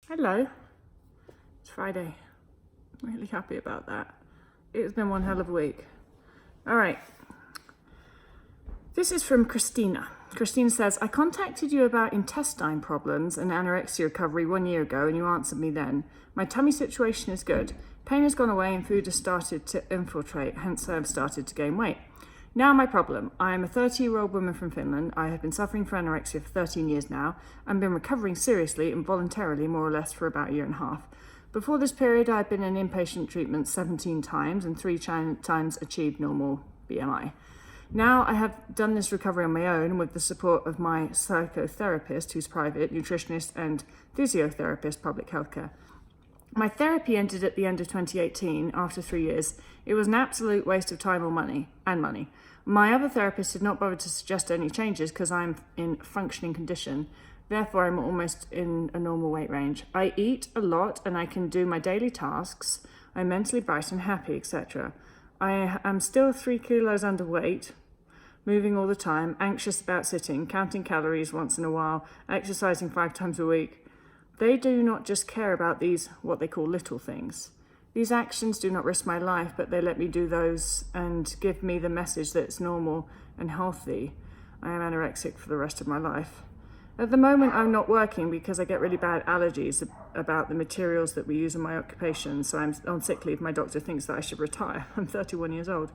Hello, it's Friday. I'm really happy about that. It's been one hell of a week. All right, this is from Christina. Christina says, I contacted you about intestine problems and anorexia recovery 1 year ago and you answered me then. My tummy situation is good. Pain has gone away and food has started to infiltrate, hence I have started to gain weight. Now my problem. I am a 30-year-old woman from Finland. I have been suffering from anorexia for 13 years now and been recovering seriously and voluntarily more or less for about a year and a half. Before this period, I had been in inpatient treatment 17 times and 3 times achieved normal BMI. Now I have done this recovery on my own with the support of my psychotherapist, who's private, nutritionist and physiotherapist, public healthcare. My therapy ended at the end of 2018 after 3 years. It was an absolute waste of time or money. My other therapist did not bother to suggest any changes because I'm in functioning condition. Therefore, I'm almost in a normal weight range. I eat a lot and I can do my daily tasks. I'm mentally bright and happy, etc. I am still 3 kilos underweight, moving all the time, anxious about sitting, counting calories once in a while, exercising 5 times a week. They do not just care about these, what they call little things. These actions do not risk my life, but they let me do those and give me the message that it's normal and healthy. I am anorexic for the rest of my life. At the moment, I'm not working because I get really bad allergies about the materials that we use in my occupation, so I'm on sick leave. My doctor thinks that I should retire. I'm 31 years old.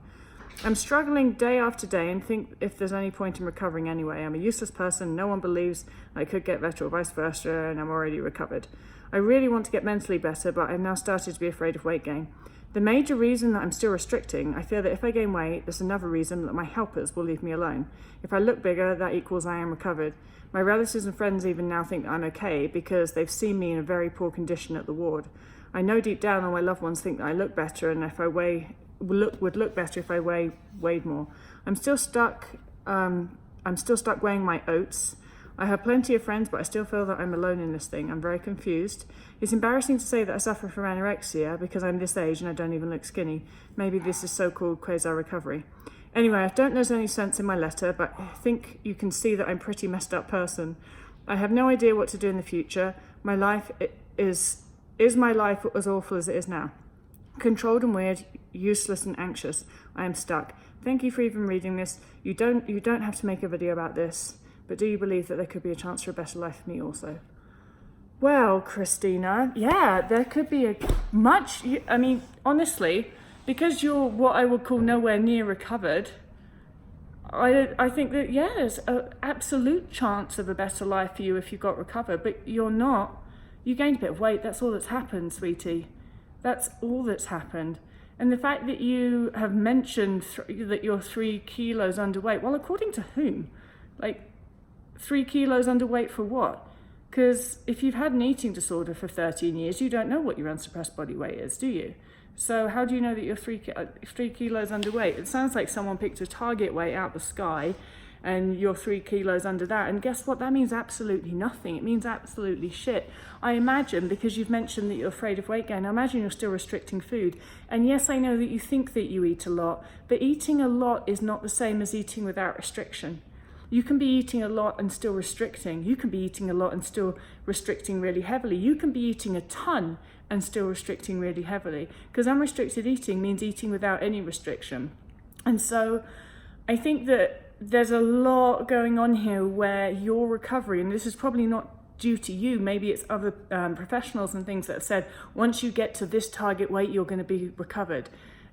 I'm struggling day after day and think if there's any point in recovering anyway. I'm a useless person. No one believes I could get better or vice versa, and I'm already recovered. I really want to get mentally better, but I've now started to be afraid of weight gain. The major reason that I'm still restricting, I fear that if I gain weight, there's another reason that my helpers will leave me alone. If I look bigger, that equals I am recovered. My relatives and friends even now think that I'm okay because they've seen me in a very poor condition at the ward. I know deep down all my loved ones think that I look better and if I would look better if I weighed more. I'm still stuck weighing my oats. I have plenty of friends, but I still feel that I'm alone in this thing. I'm very confused. It's embarrassing to say that I suffer from anorexia because I'm this age and I don't even look skinny. Maybe this is so-called quasi-recovery. Anyway, I don't know if there's any sense in my letter, but I think you can see that I'm a pretty messed up person. I have no idea what to do in the future. My life is my life as awful as it is now? Controlled and weird, useless and anxious. I am stuck. Thank you for even reading this. You don't have to make a video about this, but do you believe that there could be a chance for a better life for me also? Well, Christina, yeah, there could be honestly, because you're what I would call nowhere near recovered, I think that, yeah, there's an absolute chance of a better life for you if you got recovered, but you're not. You gained a bit of weight, that's all that's happened, sweetie. That's all that's happened. And the fact that you have mentioned that you're 3 kilos underweight, well, according to whom? 3 kilos underweight for what? Because if you've had an eating disorder for 13 years, you don't know what your unsuppressed body weight is, do you? So how do you know that you're 3 kilos underweight? It sounds like someone picked a target weight out the sky and you're 3 kilos under that. And guess what? That means absolutely nothing. It means absolutely shit. I imagine, because you've mentioned that you're afraid of weight gain, I imagine you're still restricting food. And yes, I know that you think that you eat a lot, but eating a lot is not the same as eating without restriction. You can be eating a lot and still restricting. You can be eating a lot and still restricting really heavily. You can be eating a ton and still restricting really heavily. Because unrestricted eating means eating without any restriction. And so I think that there's a lot going on here where your recovery, and this is probably not due to you, maybe it's other professionals and things that have said, once you get to this target weight, you're going to be recovered.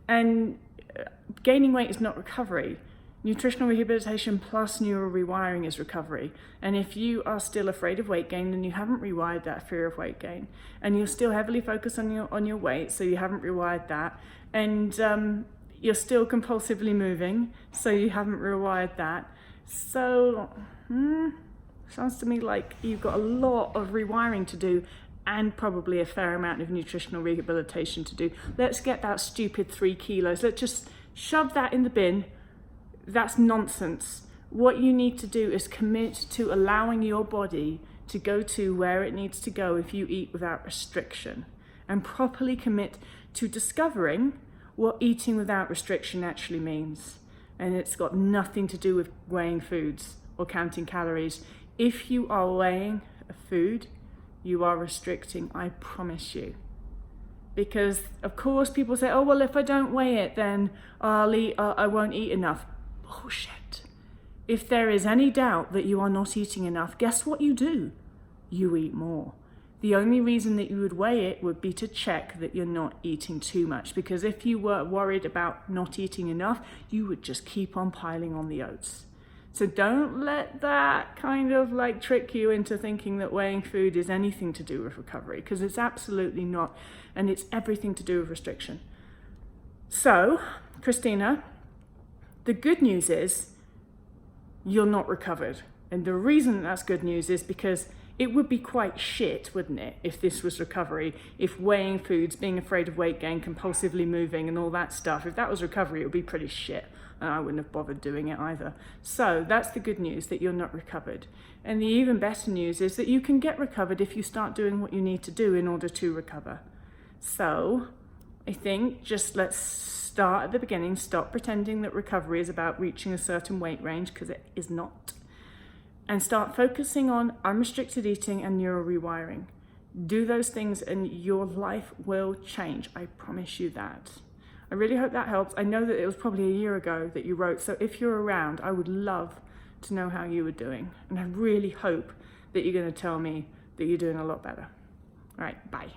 And gaining weight is not recovery. Nutritional rehabilitation plus neural rewiring is recovery. And if you are still afraid of weight gain, then you haven't rewired that fear of weight gain. And you're still heavily focused on your weight, so you haven't rewired that. And you're still compulsively moving, so you haven't rewired that. So, sounds to me like you've got a lot of rewiring to do and probably a fair amount of nutritional rehabilitation to do. Let's get that stupid 3 kilos. Let's just shove that in the bin. That's nonsense. What you need to do is commit to allowing your body to go to where it needs to go if you eat without restriction, and properly commit to discovering what eating without restriction actually means. And it's got nothing to do with weighing foods or counting calories. If you are weighing a food, you are restricting, I promise you. Because of course people say, oh, well, if I don't weigh it, then I won't eat enough. Bullshit. If there is any doubt that you are not eating enough, guess what you do? You eat more. The only reason that you would weigh it would be to check that you're not eating too much, because if you were worried about not eating enough, you would just keep on piling on the oats. So don't let that kind of like trick you into thinking that weighing food is anything to do with recovery, because it's absolutely not, and it's everything to do with restriction. So, Christina, the good news is you're not recovered. And the reason that's good news is because it would be quite shit, wouldn't it, if this was recovery, if weighing foods, being afraid of weight gain, compulsively moving and all that stuff, if that was recovery, it would be pretty shit. And I wouldn't have bothered doing it either. So that's the good news, that you're not recovered. And the even better news is that you can get recovered if you start doing what you need to do in order to recover. So I think just let's start at the beginning, stop pretending that recovery is about reaching a certain weight range, because it is not. And start focusing on unrestricted eating and neural rewiring. Do those things and your life will change. I promise you that. I really hope that helps. I know that it was probably a year ago that you wrote, so if you're around, I would love to know how you were doing. And I really hope that you're going to tell me that you're doing a lot better. All right, bye.